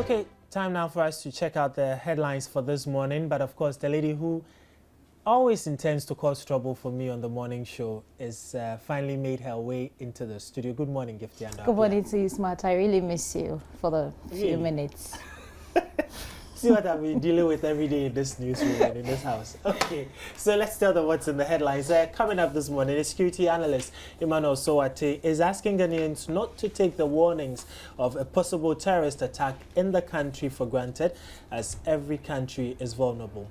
Okay, time now for us to check out the headlines for this morning. But of course, the lady who always intends to cause trouble for me on the morning show is finally made her way into the studio. Good morning, Gifty and Good morning to you, Smart. I really miss you for the few minutes. See what I've been dealing with every day in this newsroom and in this house. Okay, so let's tell them what's in the headlines. Coming up this morning, a security analyst, Eva Sarkodie, is asking Ghanaians not to take the warnings of a possible terrorist attack in the country for granted, as every country is vulnerable.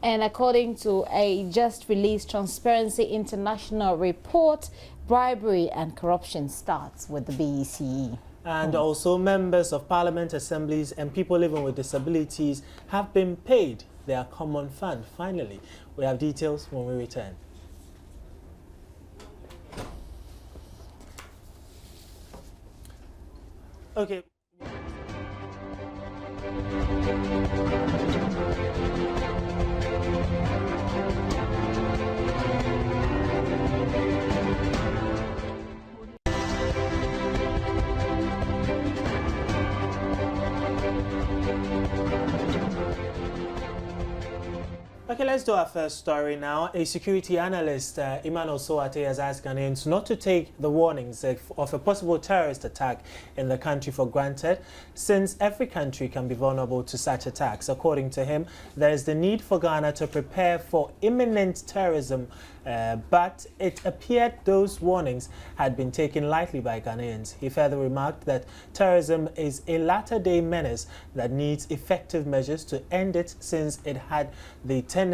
And according to a just released Transparency International report, bribery and corruption starts with the BECE. And also members of parliament, assemblies and people living with disabilities have been paid their common fund. Finally, we have details when we return. Okay. Okay, let's do our first story now. A security analyst, Eva Sarkodie, has asked Ghanaians not to take the warnings of a possible terrorist attack in the country for granted, since every country can be vulnerable to such attacks. According to him, there is the need for Ghana to prepare for imminent terrorism, but it appeared those warnings had been taken lightly by Ghanaians. He further remarked that terrorism is a latter-day menace that needs effective measures to end it, since it had the tendency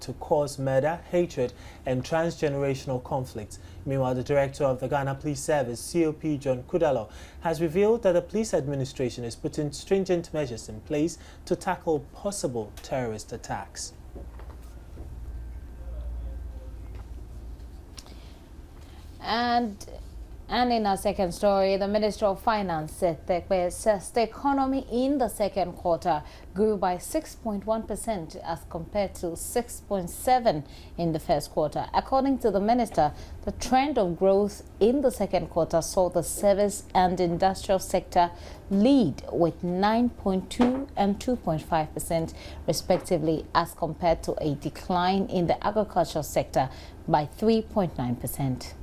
to cause murder, hatred, and transgenerational conflicts. Meanwhile, the director of the Ghana Police Service, COP John Kudalo, has revealed that the police administration is putting stringent measures in place to tackle possible terrorist attacks. And in our second story, the Minister of Finance said that the economy in the second quarter grew by 6.1% as compared to 6.7% in the first quarter. According to the minister, the trend of growth in the second quarter saw the service and industrial sector lead with 9.2% and 2.5% respectively, as compared to a decline in the agricultural sector by 3.9%.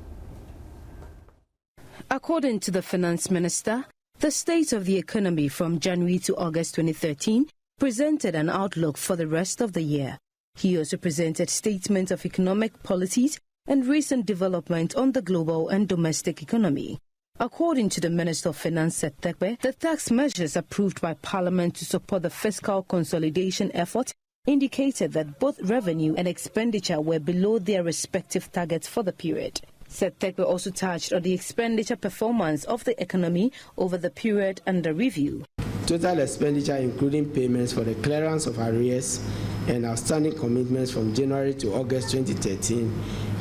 According to the finance minister, the state of the economy from January to August 2013 presented an outlook for the rest of the year. He also presented statements of economic policies and recent development on the global and domestic economy. According to the Minister of Finance, the tax measures approved by Parliament to support the fiscal consolidation effort indicated that both revenue and expenditure were below their respective targets for the period. Setekwe also touched on the expenditure performance of the economy over the period under review. Total expenditure, including payments for the clearance of arrears and outstanding commitments from January to August 2013,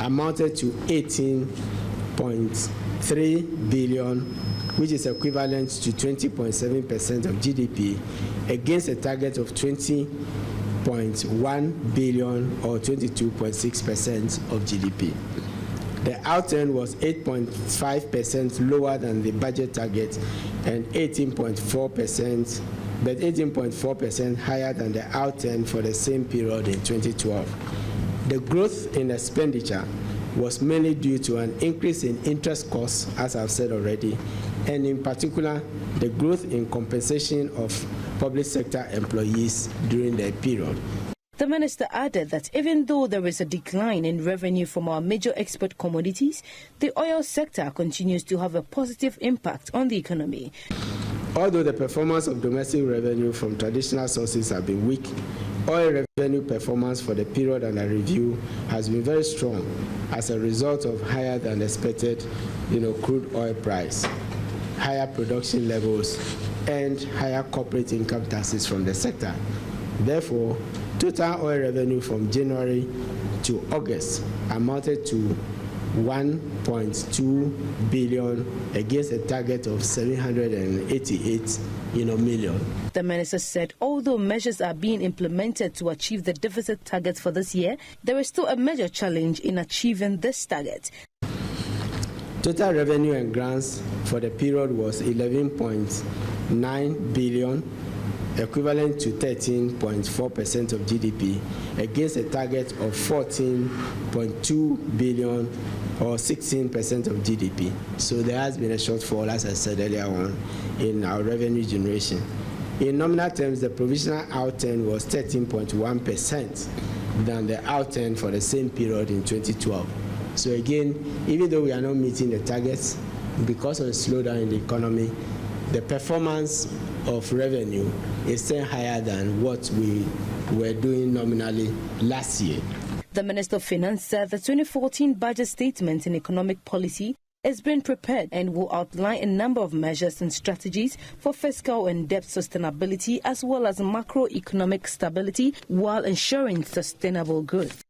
amounted to 18.3 billion, which is equivalent to 20.7% of GDP, against a target of 20.1 billion or 22.6% of GDP. The outturn was 8.5% lower than the budget target and 18.4%, but 18.4% higher than the outturn for the same period in 2012. The growth in expenditure was mainly due to an increase in interest costs, as I've said already, and in particular, the growth in compensation of public sector employees during the period. The minister added that even though there is a decline in revenue from our major export commodities, the oil sector continues to have a positive impact on the economy. Although the performance of domestic revenue from traditional sources have been weak, oil revenue performance for the period under review has been very strong as a result of higher than expected crude oil price, higher production levels, and higher corporate income taxes from the sector. Therefore, total oil revenue from January to August amounted to 1.2 billion against a target of 788 million. The minister said although measures are being implemented to achieve the deficit target for this year, there is still a major challenge in achieving this target. Total revenue and grants for the period was 11.9 billion equivalent to 13.4% of GDP, against a target of 14.2 billion or 16% of GDP. So there has been a shortfall, as I said earlier on, in our revenue generation. In nominal terms, the provisional outturn was 13.1% than the outturn for the same period in 2012. So again, even though we are not meeting the targets, because of the slowdown in the economy, the performance of revenue is still higher than what we were doing nominally last year. The Minister of Finance said the 2014 budget statement in economic policy is being prepared and will outline a number of measures and strategies for fiscal and debt sustainability as well as macroeconomic stability while ensuring sustainable growth.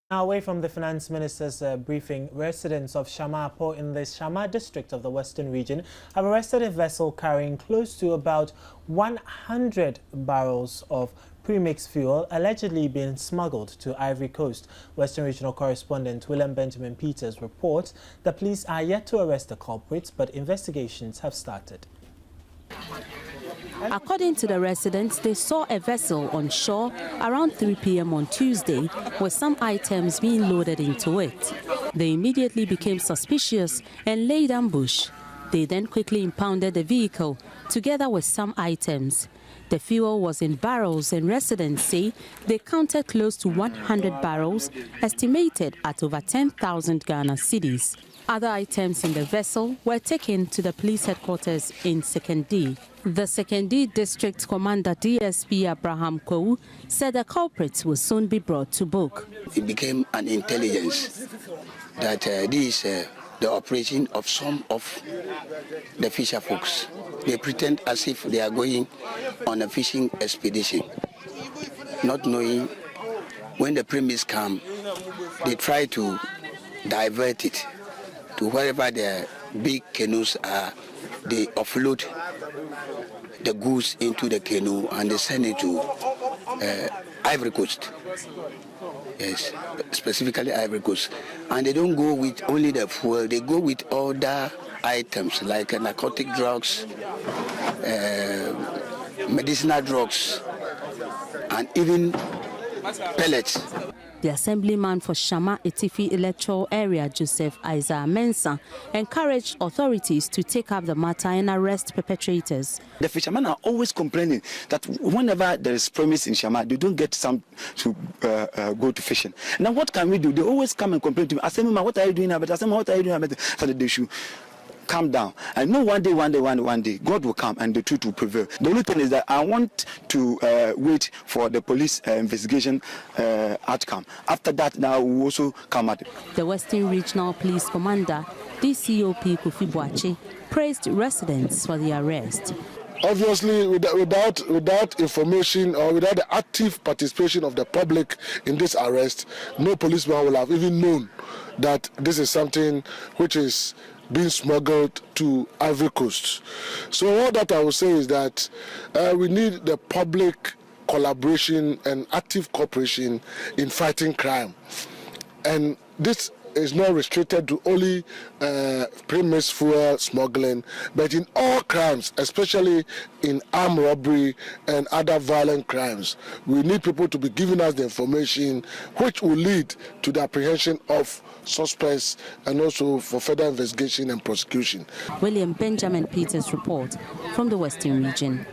Now, away from the Finance Minister's briefing, residents of Shamapo in the Shama district of the Western region have arrested a vessel carrying close to about 100 barrels of premixed fuel allegedly being smuggled to Ivory Coast. Western Regional Correspondent William Benjamin Peters reports the police are yet to arrest the culprits, but investigations have started. According to the residents, they saw a vessel on shore around 3 p.m. on Tuesday with some items being loaded into it. They immediately became suspicious and laid ambush. They then quickly impounded the vehicle together with some items. The fuel was in barrels and residents say they counted close to 100 barrels, estimated at over 10,000 Ghana cedis. Other items in the vessel were taken to the police headquarters in Sekondi. The Sekondi District Commander DSP Abraham Kou said the culprits will soon be brought to book. It became an intelligence that this is the operation of some of the fisher folks. They pretend as if they are going on a fishing expedition, not knowing when the premise come, they try to divert it to wherever the big canoes are. They offload the goods into the canoe and they send it to Ivory Coast. Yes, specifically Ivory Coast. And they don't go with only the fuel, they go with other items like narcotic drugs, medicinal drugs, and even pellets. The assemblyman for Shama Etifi electoral area, Joseph Isaiah Mensah, encouraged authorities to take up the matter and arrest perpetrators. The fishermen are always complaining that whenever there is promise in Shama, they don't get some to go to fishing. Now what can we do? They always come and complain to me. I say, Mama, what are you doing about? I say, Mama, what are you doing about? So that they should calm down. I know one day, God will come and the truth will prevail. The only thing is that I want to wait for the police investigation outcome. After that, now we will also come at it. The Western Regional Police Commander, DCOP Kofi Boachi, praised residents for the arrest. Obviously, without information or without the active participation of the public in this arrest, no policeman will have even known that this is something which is being smuggled to Ivory Coast. So all that I will say is that we need the public collaboration and active cooperation in fighting crime. And this is not restricted to only premise fuel smuggling, but in all crimes, especially in armed robbery and other violent crimes. We need people to be giving us the information which will lead to the apprehension of suspects and also for further investigation and prosecution. William Benjamin Peters report from the Western region.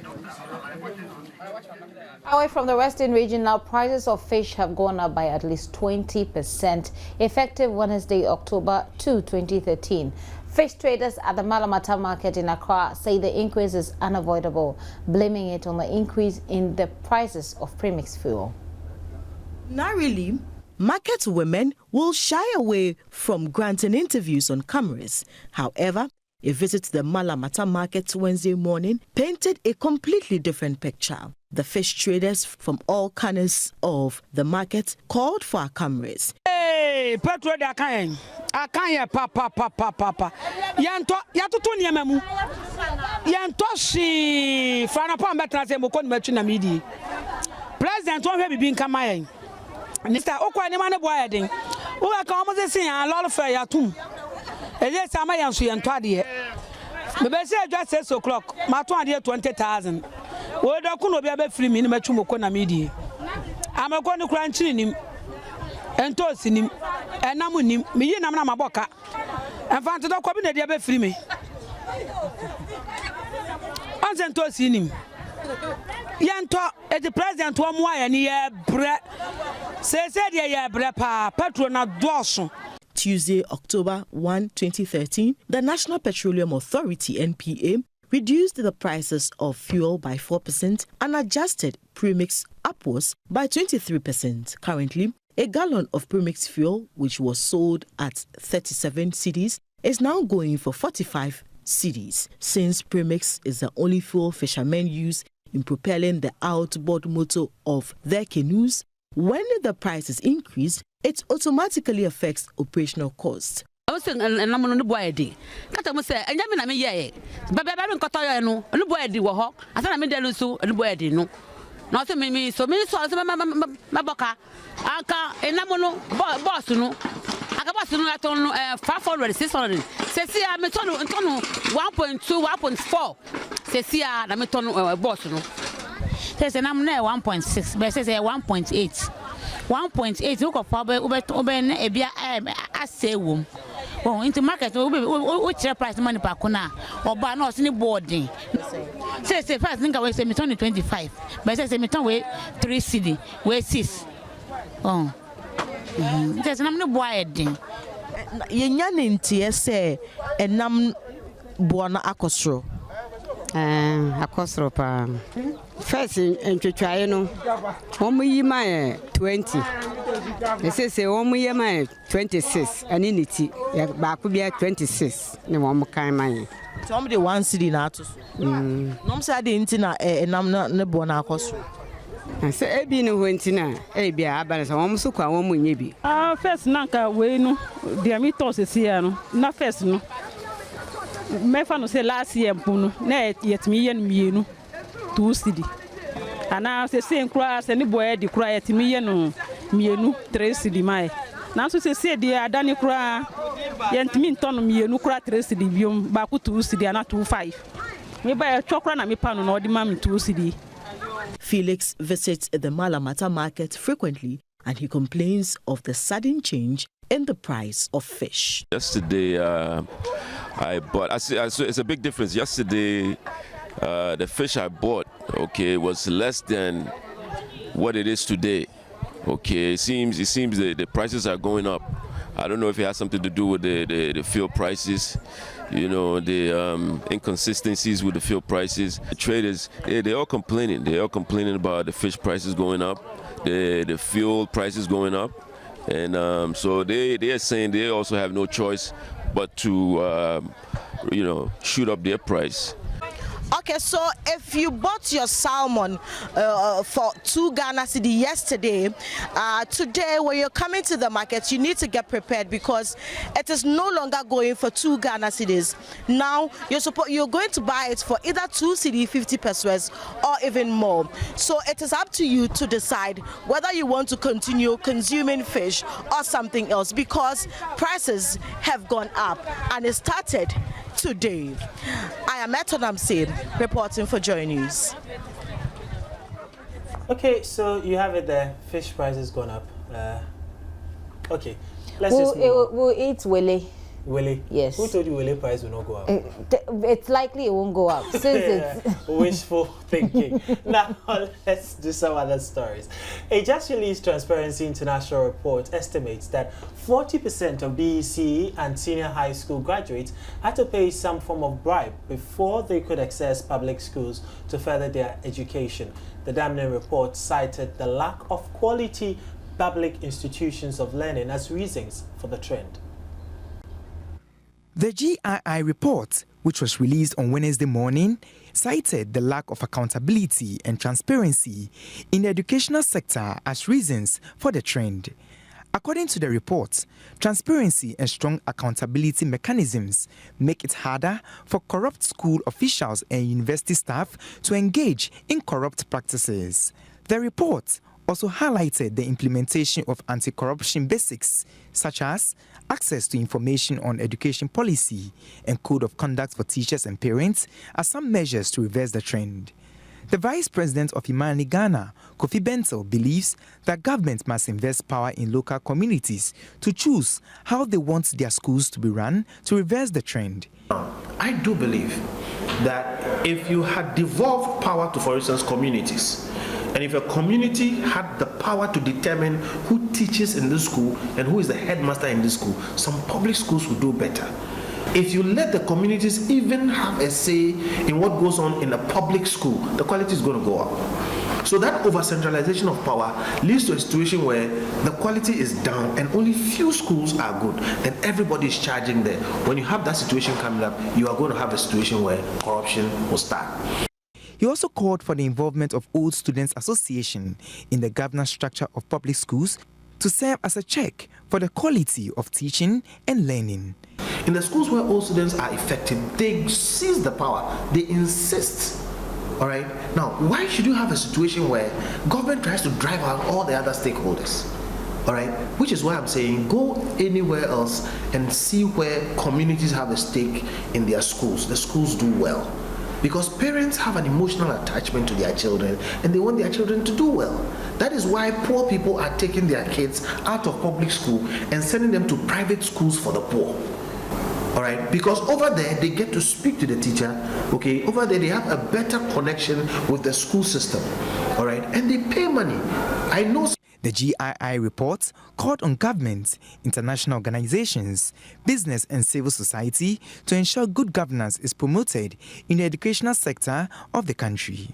Away from the Western region now, prices of fish have gone up by at least 20%, effective Wednesday, October 2, 2013. Fish traders at the Malamata market in Accra say the increase is unavoidable, blaming it on the increase in the prices of premixed fuel. Not really. Market women will shy away from granting interviews on cameras. However, a visit to the Malamata market Wednesday morning painted a completely different picture. The fish traders from all corners of the market called for our cameras. Hey, Petro da kan. Akan papa. Yanto niamamu. Yanto shi fana pa metra se mo kon metwi na midi. President won hwe bibi nka mayen. Mr. Okwa ne ma ne boya den. Wo ka omo se sin a lot of fair yatum. Ele sama yanso yanto ade. Maybe say just 6 o'clock. My 20,000. We don't know be able free me ni match moko na media. I'm a going to crunch in him. And toast in him. And I'm with him. Me and I'm not my boca. And found to the cabinet they be free me. And toast in him. Yanto at the president one why and ye bread. Say ye bread pa patrona dawson. Tuesday, October 1, 2013, the National Petroleum Authority, NPA, reduced the prices of fuel by 4% and adjusted premix upwards by 23%. Currently, a gallon of premix fuel, which was sold at 37 cedis, is now going for 45 cedis. Since premix is the only fuel fishermen use in propelling the outboard motor of their canoes, when the prices increase, it automatically affects operational costs. I say, and I'm on the boy. Kata say, and I mean, yeah, but I haven't got no, and the boy did walk. I thought I made the so, and the boy did no. Nothing made me so many souls, my boca. Anka, and I'm on boss, no. I got boss, no, I told 500, 600. Say, I'm a ton 1.2, 1.4. Say, I'm a ton boss, no. Says, and I'm near 1.6, but says 1.8. 1.8 look of probably oben ebia I say wom. Oh, into market we price money per corner or buy no any boarding. Say first think I say me turn 25. But say me turn we 3 cedi, we 6. Oh. Say na me no boy din. Yenya ntie say enam bo na akosro. Akosro pa. First in Chichai, no, 1 year 20. They say 1 year 26, and in it, back could be 26. No one kind money. Tell me the 1 cedi na to. No, say I didn't know, and I'm not the bona cost. I say, Ebi no wentina, Ebia, but almost so called 1 year. First, Nanka, we no, the amitos is here, no, first, no. Mefano say last year, Puno, net yet me and me, no. 2 cedi. And now say same class any boy the cry at me no 3 cedi mai. Now so say the adani cry yent min ton me no cry 3 cedi biom ba ku 2 cedi and 2.5. Me buy chokra na me pano no the mam 2 cedi. Felix visits the Malamata market frequently and he complains of the sudden change in the price of fish. Yesterday I bought it's a big difference. Yesterday the fish I bought, okay, was less than what it is today. Okay, it seems the prices are going up. I don't know if it has something to do with the fuel prices, you know, the inconsistencies with the fuel prices. The traders, they're all complaining. They're all complaining about the fish prices going up, the fuel prices going up, and so they are saying they also have no choice but to you know, shoot up their price. Okay, so if you bought your salmon for 2 Ghana cedi yesterday, today when you're coming to the market, you need to get prepared because it is no longer going for 2 Ghana cedis. Now you're going to buy it for either 2 cedi 50 pesos or even more. So it is up to you to decide whether you want to continue consuming fish or something else because prices have gone up and it started today. I am Etonam Sid, reporting for Joy News. Okay, so you have it there. Fish prices gone up. Okay, let's just move on. We'll eat Willie. Willie? Yes. Who told you Willie price will not go up? It's likely it won't go up since it's wishful thinking. Now let's do some other stories. A just released Transparency International report estimates that 40% of BECE and senior high school graduates had to pay some form of bribe before they could access public schools to further their education. The damning report cited the lack of quality public institutions of learning as reasons for the trend. The GII report, which was released on Wednesday morning, cited the lack of accountability and transparency in the educational sector as reasons for the trend. According to the report, transparency and strong accountability mechanisms make it harder for corrupt school officials and university staff to engage in corrupt practices. The report also highlighted the implementation of anti-corruption basics, such as Access to information on education policy and code of conduct for teachers and parents are some measures to reverse the trend. The Vice President of Imani Ghana, Kofi Bentel, believes that government must invest power in local communities to choose how they want their schools to be run to reverse the trend. I do believe that if you had devolved power to, for instance, communities, and if a community had the power to determine who teaches in the school and who is the headmaster in the school, some public schools would do better. If you let the communities even have a say in what goes on in a public school, the quality is going to go up. So that over-centralization of power leads to a situation where the quality is down and only few schools are good. Then everybody is charging there. When you have that situation coming up, you are going to have a situation where corruption will start. He also called for the involvement of Old Students Association in the governance structure of public schools to serve as a check for the quality of teaching and learning. In the schools where old students are effective, they seize the power, they insist. All right. Now, why should you have a situation where government tries to drive out all the other stakeholders? All right. Which is why I'm saying go anywhere else and see where communities have a stake in their schools. The schools do well because parents have an emotional attachment to their children and they want their children to do well. That is why poor people are taking their kids out of public school and sending them to private schools for the poor. All right, because over there they get to speak to the teacher. Okay, over there they have a better connection with the school system. All right, and they pay money. I know. The GII report called on governments, international organizations, business and civil society to ensure good governance is promoted in the educational sector of the country.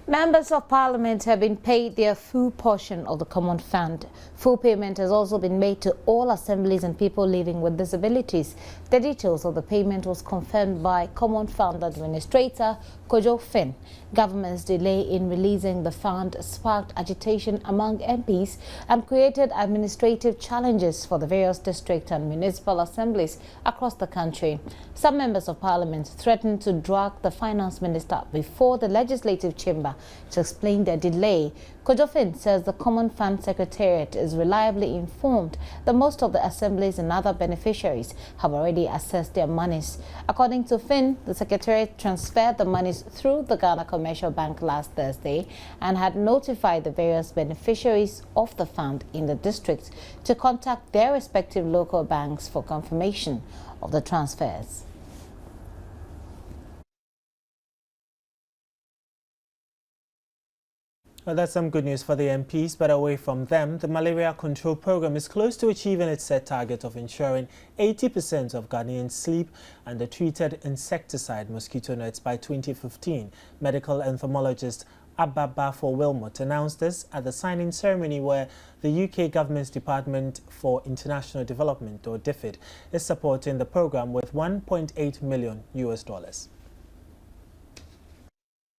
Members of Parliament have been paid their full portion of the Common Fund. Full payment has also been made to all assemblies and people living with disabilities. The details of the payment was confirmed by Common Fund Administrator Kojo Finn. Government's delay in releasing the fund sparked agitation among MPs and created administrative challenges for the various district and municipal assemblies across the country. Some members of Parliament threatened to drag the Finance Minister before the Legislative Chamber to explain their delay. Kojo Finn says the Common Fund Secretariat is reliably informed that most of the assemblies and other beneficiaries have already assessed their monies. According to Finn, the Secretariat transferred the monies through the Ghana Commercial Bank last Thursday and had notified the various beneficiaries of the fund in the district to contact their respective local banks for confirmation of the transfers. Well, that's some good news for the MPs, but away from them, the malaria control program is close to achieving its set target of ensuring 80% of Ghanaians sleep under treated insecticide mosquito nets by 2015. Medical entomologist Abba Wilmot announced this at the signing ceremony where the UK government's Department for International Development, or DFID, is supporting the program with $1.8 million.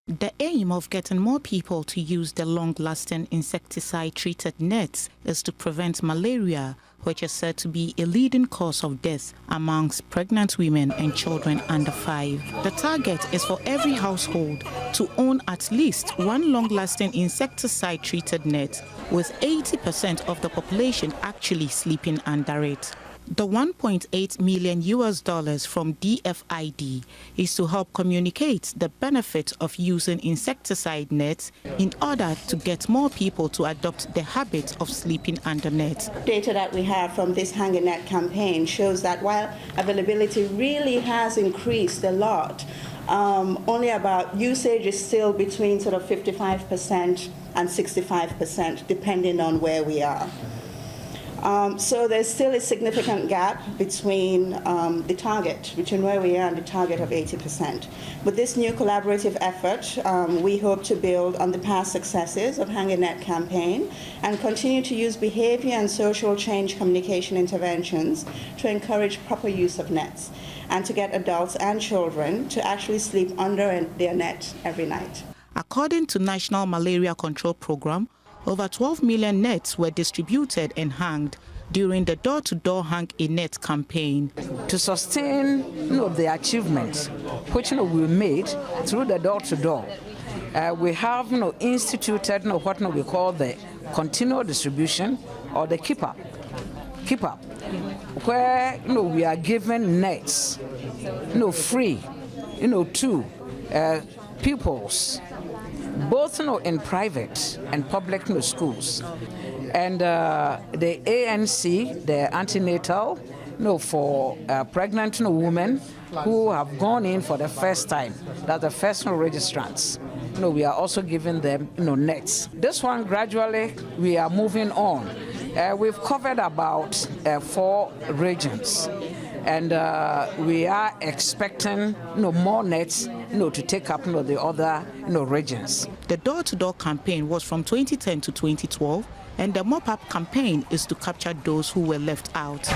The aim of getting more people to use the long-lasting insecticide-treated nets is to prevent malaria, which is said to be a leading cause of death amongst pregnant women and children under 5. The target is for every household to own at least one long-lasting insecticide-treated net, with 80% of the population actually sleeping under it. The $1.8 million from DFID is to help communicate the benefits of using insecticide nets in order to get more people to adopt the habit of sleeping under nets. Data that we have from this Hang a Net campaign shows that while availability really has increased a lot, only about usage is still between sort of 55% and 65%, depending on where we are. So there's still a significant gap between the target, between where we are and the target of 80%. With this new collaborative effort, we hope to build on the past successes of Hang a Net campaign and continue to use behavior and social change communication interventions to encourage proper use of nets and to get adults and children to actually sleep under their net every night. According to National Malaria Control Program, over 12 million nets were distributed and hanged during the door-to-door Hang a Net campaign. To sustain the achievements which we made through the door-to-door, we have instituted what we call the continual distribution or the keeper, where we are given nets, free, to pupils, both in private and public schools, and the ANC, the antenatal, for pregnant women who have gone in for the first time, that's the first registrants. We are also giving them nets. This one gradually we are moving on. We've covered about 4 regions, and we are expecting more nets to take up the other regions. The door-to-door campaign was from 2010 to 2012, and the mop-up campaign is to capture those who were left out.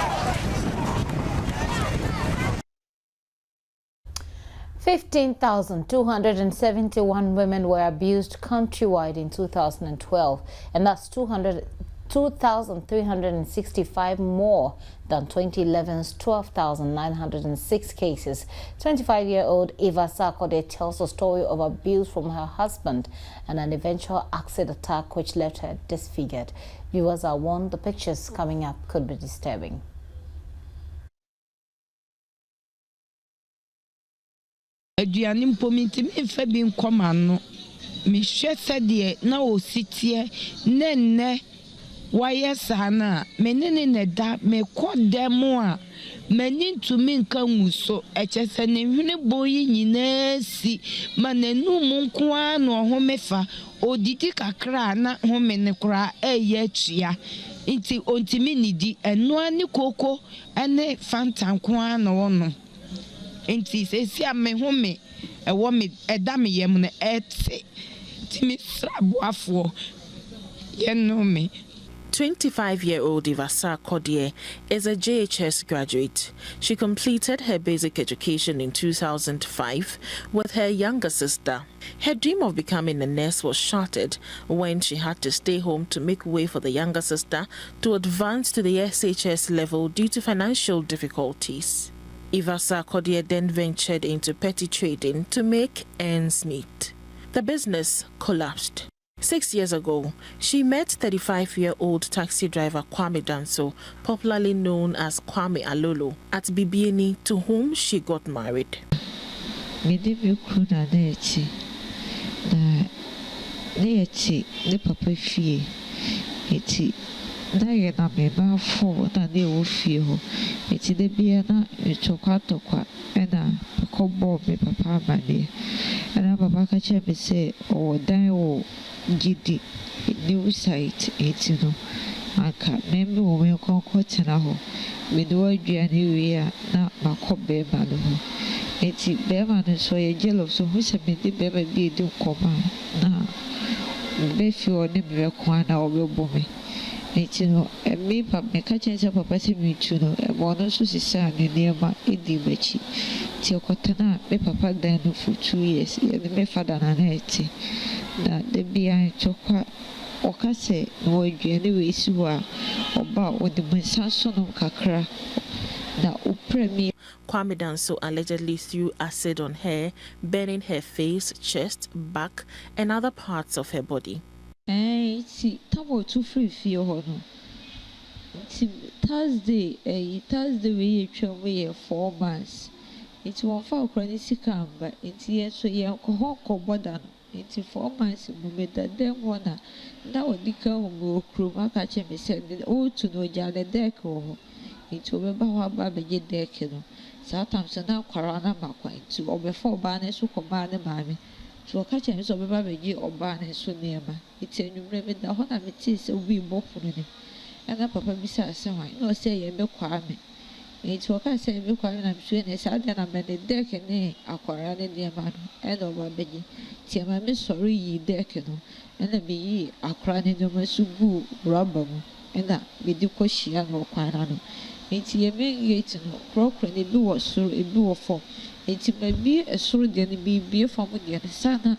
15,271 women were abused countrywide in 2012, and that's 2,365 more than 2011's 12,906 cases. 25-year-old Eva Sarkodie tells a story of abuse from her husband and an eventual acid attack which left her disfigured. Viewers are warned the pictures coming up could be disturbing. Aduane mpomiti me fa bi nkoma no me hwe sede na ositie nenne waye sana me ne ne da me kodem a mani ntumi nka nguso echese ne hwene boyi nyina si manenu nko a no homefa odidi kakra na home ne kra eye atua nti ontimi nidi eno ani koko ene fanta nko a no no enti sesi ame home ewo me edame yem na ete timi sraboafo ye no me. 25-year-old Eva Sarkodie is a JHS graduate. She completed her basic education in 2005 with her younger sister. Her dream of becoming a nurse was shattered when she had to stay home to make way for the younger sister to advance to the SHS level due to financial difficulties. Eva Sarkodie then ventured into petty trading to make ends meet. The business collapsed. 6 years ago, she met 35-year-old taxi driver Kwame Danso, popularly known as Kwame Alolo, at Bibiani, to whom she got married. Daye na meba fo na ne wo fie ho eti de bia na etokwa tokwa ena kobo be papa bade ena papa ka che be se o dan wo gidi new site eti no aka membe wo me konko tena ho me do aduane wi a na makobe ba no ho eti be ma no so ye jealous so hu se me de be ba bi di koba na be fi o ne me ko na o be bo me. No, me catching papa to me to know a bonus was his son in near my Edibachi. Till Cotana, me papa then for 2 years, and me father and eighty. That the behind chocolate or casse, no anyways you are about when the Monsanson of Kakra. Now, Upremi. Kwame Danso allegedly threw acid on her, burning her face, chest, back, and other parts of her body. See, Tabo too free feel hono. Thursday, we travel 4 months. It's 1 for chronic but it's yes, so you alcohol cobodan. It's 4 months, moment that them one. Now, the come crew, my catcher me said, oh, to know Jada deck or it's over Baby deck. Sometimes now Corona Macquaint to over 4 banners who command the mammy. So catch him so baby or ban so near me. It's a new remedy that one of it is a wee book for me. And a papa besides someone, no say you milk me. It's what I say, milk and I'm sure it's out and I'm at the deck and a quarrel near man and over baby. Tia my miss sorry ye deck and a be ye a crying in your subu rubber and that we do question or quinano. It's ye being no croak and it was so a blue for. It may be a sort of be from the Sana.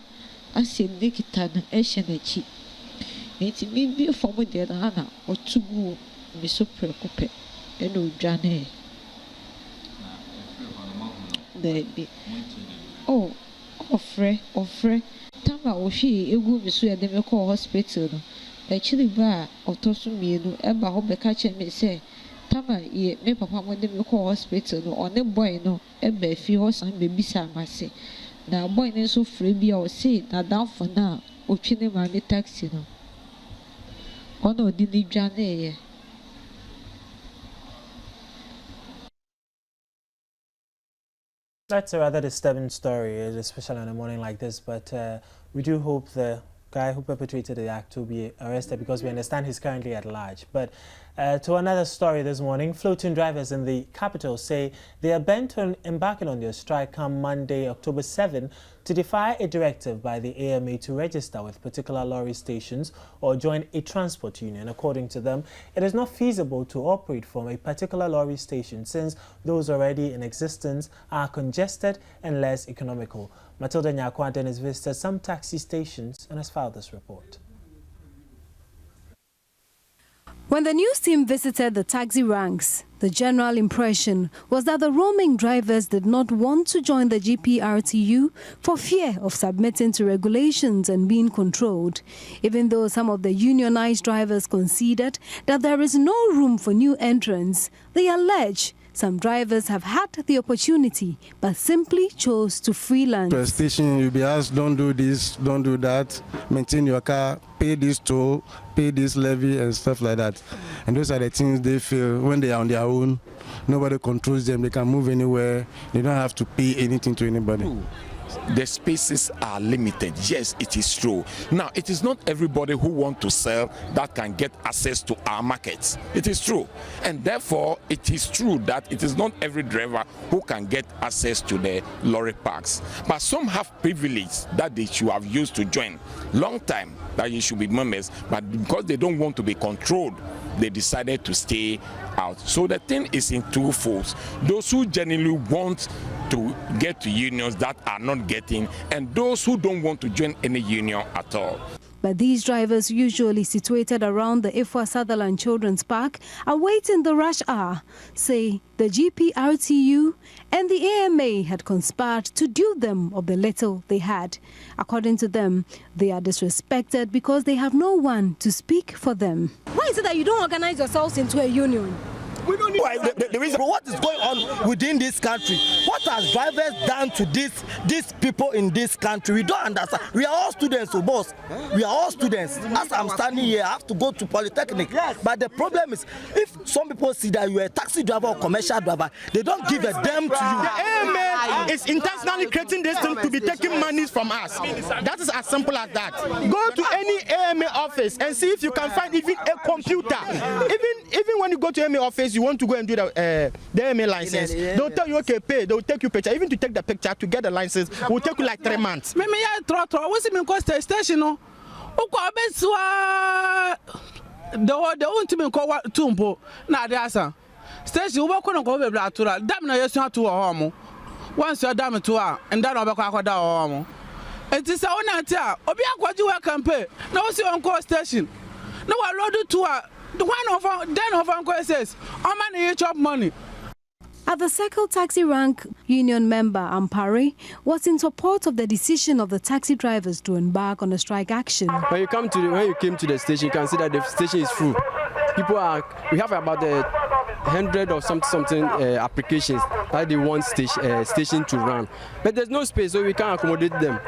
I said, Nikitan, Eshanechi. It may be a form of the Anna or 2 more, Miss Preocupe, and no Jane. Baby. Oh, Frey. Tama or she, a good Miss Demiko Hospital. Actually, ba otosu mienu eba ho beka che me say tama ye me papa mo de me ko hospital no one boy no eba fi ho san be bisa amase na boy ne so free bia o say na down for now otwene ma me taxi no ono di ni dwane ye. That's a rather disturbing story, especially on a morning like this, but we do hope the guy who perpetrated the act will be arrested, because we understand he's currently at large. But to another story this morning, floating drivers in the capital say they are bent on embarking on their strike come Monday, October 7, to defy a directive by the AMA to register with particular lorry stations or join a transport union. According to them, it is not feasible to operate from a particular lorry station since those already in existence are congested and less economical. Matilda Nyakwaden has visited some taxi stations and has filed this report. When the news team visited the taxi ranks, the general impression was that the roaming drivers did not want to join the GPRTU for fear of submitting to regulations and being controlled, even though some of the unionized drivers conceded that there is no room for new entrants. They allege some drivers have had the opportunity but simply chose to freelance. To a station, you'll be asked, don't do this, don't do that, maintain your car, pay this toll, pay this levy and stuff like that. And those are the things they feel when they are on their own. Nobody controls them, they can move anywhere, they don't have to pay anything to anybody. The spaces are limited. Yes, it is true. Now, it is not everybody who wants to sell that can get access to our markets. It is true. And therefore, it is true that it is not every driver who can get access to the lorry parks. But some have privilege that they should have used to join. Long time that you should be members, but because they don't want to be controlled, they decided to stay out. So the thing is in two folds. Those who genuinely want to get to unions that are not getting, and those who don't want to join any union at all. But these drivers, usually situated around the Eva Sarkodie Children's Park, awaiting the rush hour, say the GPRTU and the AMA had conspired to dupe them of the little they had. According to them, they are disrespected because they have no one to speak for them. Why is it that you don't organize yourselves into a union? We don't know the reason. What is going on within this country? What has drivers done to these people in this country? We don't understand. We are all students, boss. We are all students. As I'm standing here, I have to go to Polytechnic. Yes. But the problem is, if some people see that you are a taxi driver or commercial driver, they don't give a damn to you. The AMA is intentionally creating this thing to be taking money from us. That is as simple as that. Go to any AMA office and see if you can find even a computer. Even when you go to AMA office, you want to go and do the AMA license. They'll tell you, okay, pay. They'll take you picture. Even to take the picture, to get the license, will take you like 3 months. Me ya trotro. What's it mean? Cost station no. Uko abeswa. The one to me call tumpo. Na de asa. Station uba kono ko be blatura. Dam na yesu atu ho. Once you dam to her, and then obekwa akoda ho. It is a one ati a obi akwaji we campaign. Na wo si on call station. No wa load to her. The one of Uncle says, how many you chop money? At the Circle Taxi Rank Union member Ampari was in support of the decision of the taxi drivers to embark on a strike action. When you came to the station, you can see that the station is full. We have about 100 or something applications that they want station to run, but there's no space, so we can't accommodate them.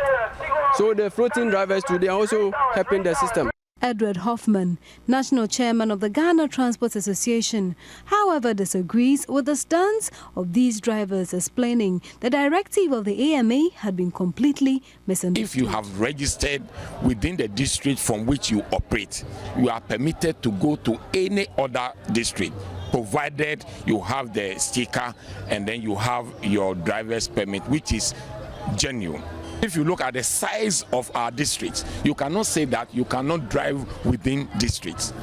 So the floating drivers today are also helping the system. Edward Hoffman, national chairman of the Ghana Transport Association, however, disagrees with the stance of these drivers, explaining the directive of the AMA had been completely misunderstood. If you have registered within the district from which you operate, you are permitted to go to any other district, provided you have the sticker and then you have your driver's permit, which is genuine. If you look at the size of our districts, you cannot say that you cannot drive within districts.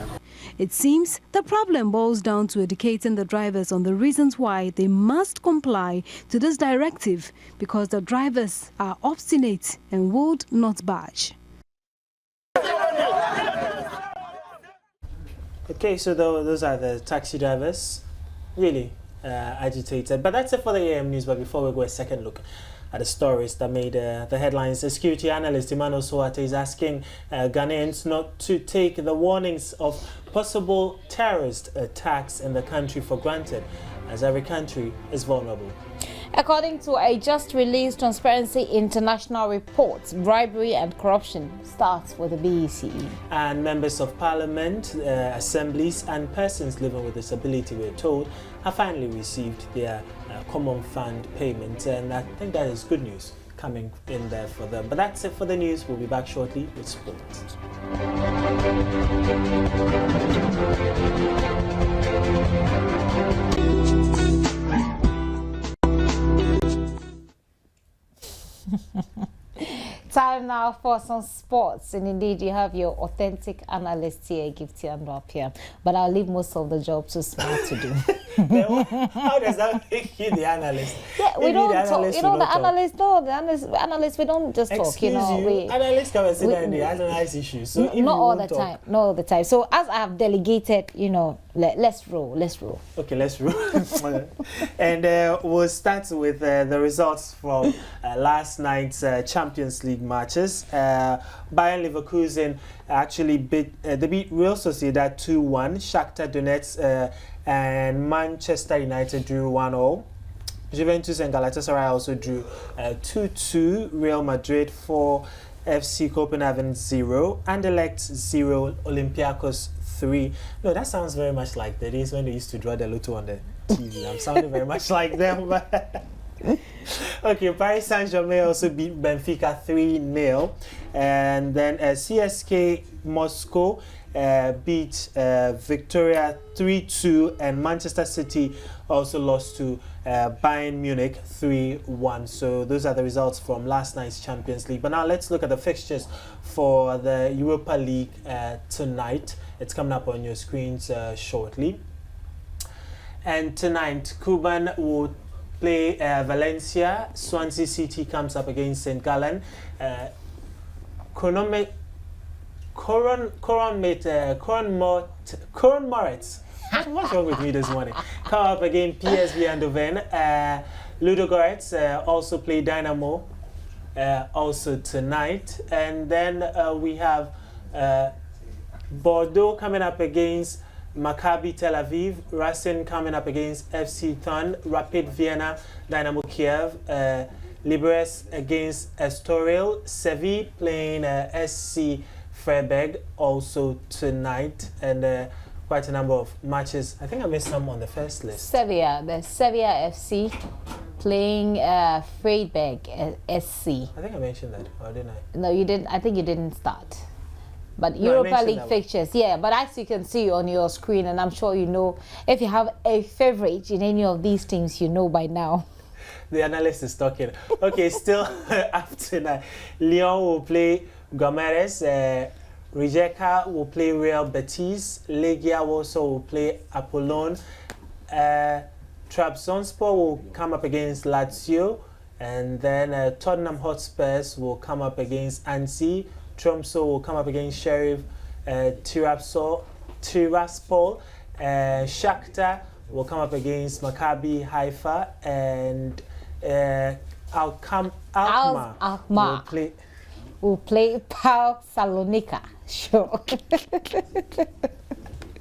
It seems the problem boils down to educating the drivers on the reasons why they must comply to this directive, because the drivers are obstinate and would not budge. Okay, so those are the taxi drivers. Really, agitated. But that's it for the AM News. But before we go, a second look at the stories that made the headlines. The security analyst Eva Sarkodie is asking Ghanaians not to take the warnings of possible terrorist attacks in the country for granted, as every country is vulnerable. According to a just released Transparency International report, bribery and corruption starts with the BEC. And members of parliament, assemblies and persons living with disability, we're told, have finally received their common fund payments. And I think that is good news coming in there for them. But that's it for the news. We'll be back shortly with sports. Time now for some sports, and indeed you have your authentic analyst here, Gifty and Rapia. But I'll leave most of the job to Smart to do. How does that make you the analyst? Yeah, we don't talk. You know, the analyst, we don't just talk. You know, analysts come and sit down and they analyze issues. So not all the time. Not all the time. So as I have delegated, you know, let's roll. Okay, let's roll. And we'll start with the results from last night's Champions League matches. Bayern Leverkusen actually beat Real Sociedad 2-1. Shakhtar Donetsk and Manchester United drew 1-0. Juventus and Galatasaray also drew 2-2. Real Madrid 4, FC Copenhagen 0. Anderlecht 0. Olympiacos 3. No, that sounds very much like the days when they used to draw the lotto on the TV. I'm sounding very much like them. Okay, Paris Saint-Germain also beat Benfica 3-0. And then CSK Moscow beat Victoria 3-2, and Manchester City also lost to Bayern Munich 3-1. So those are the results from last night's Champions League. But now let's look at the fixtures for the Europa League tonight. It's coming up on your screens shortly. And tonight, Cuban will play Valencia. Swansea City comes up against St. Gallen. Coron Moritz. What's wrong with me this morning? Come up against PSV Eindhoven. Ludogorets also play Dynamo also tonight. And then we have Bordeaux coming up against Maccabi Tel Aviv. Racing coming up against FC Thun. Rapid Vienna, Dynamo Kiev. Liberec against Estoril. Seville playing SC Freiburg also tonight, and quite a number of matches. I think I missed some on the first list. Sevilla FC playing Freiburg SC. I think I mentioned that, or didn't I? No, you didn't. I think you didn't start. But no, Europa League fixtures, yeah. But as you can see on your screen, and I'm sure you know, if you have a favorite in any of these teams, you know by now. The analyst is talking. Okay, still after that, Lyon will play Gomeres. Rijeka will play Real Betis. Legia also will play Apollon. Trabzonspor will come up against Lazio. And then Tottenham Hotspurs will come up against Annecy. Tromsø will come up against Sheriff Tiraspol. Shakhtar will come up against Maccabi Haifa. And Alkmaar will play PAOK Salonika. Sure.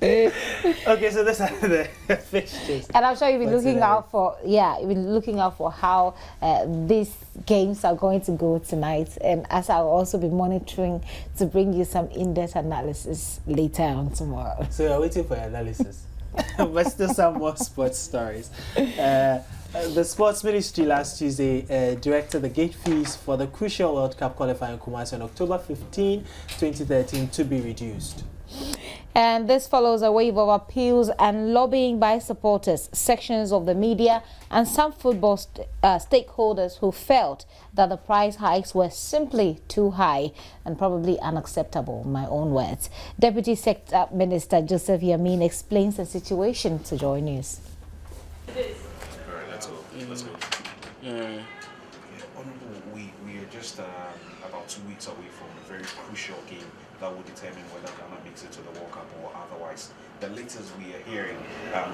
Okay, so those are the fixtures. And I'm sure you'll be looking out for, you'll be looking out for how these games are going to go tonight. And as I'll also be monitoring to bring you some in-depth analysis later on tomorrow. So you're waiting for your analysis, but still some more sports stories. The Sports Ministry last Tuesday directed the gate fees for the crucial World Cup qualifying Kumasi on October 15, 2013 to be reduced. And this follows a wave of appeals and lobbying by supporters, sections of the media and some football stakeholders who felt that the price hikes were simply too high and probably unacceptable, in my own words. Deputy Sector Minister Joseph Yamin explains the situation to Joy News. Let's go. Honorable, we are just about 2 weeks away from a very crucial game that will determine whether Ghana makes it to the World Cup or otherwise. The latest we are hearing,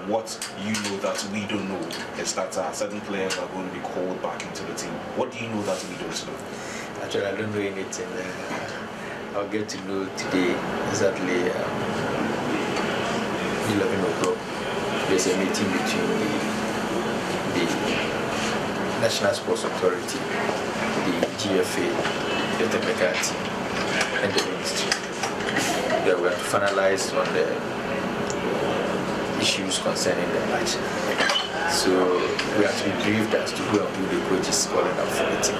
what you know that we don't know, is that certain players are going to be called back into the team. What do you know that we don't know? Actually, I don't know anything. I'll get to know today exactly 11 o'clock. There's a meeting between the National Sports Authority, the GFA, the technical team, and the ministry. They were to finalize on the issues concerning the match. So we have to be briefed as to who and who the coach is calling up for the team.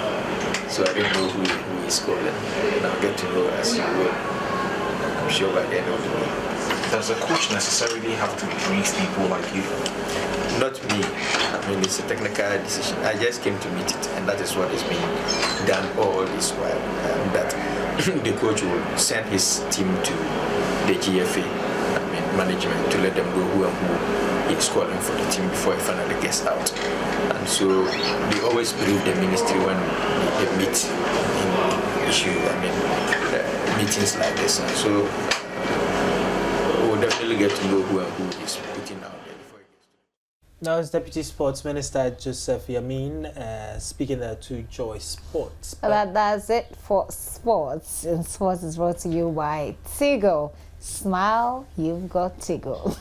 So I don't know who is calling, and I'll get to know as you will. I'm sure by the end of the week. Does a coach necessarily have to brief people like you? Not me. I mean, it's a technical decision. I just came to meet it, and that is what is being done all this while. That the coach will send his team to the GFA, management, to let them know who and who is calling for the team before it finally gets out. And so they always brief the ministry when they meet in issue, meetings like this. And so we'll definitely get to know who and who is putting out there. Now it's Deputy Sports Minister Joseph Yamin speaking there to Joy Sports. That's it for sports. And sports is brought to you by Tigo. Smile, you've got Tigo.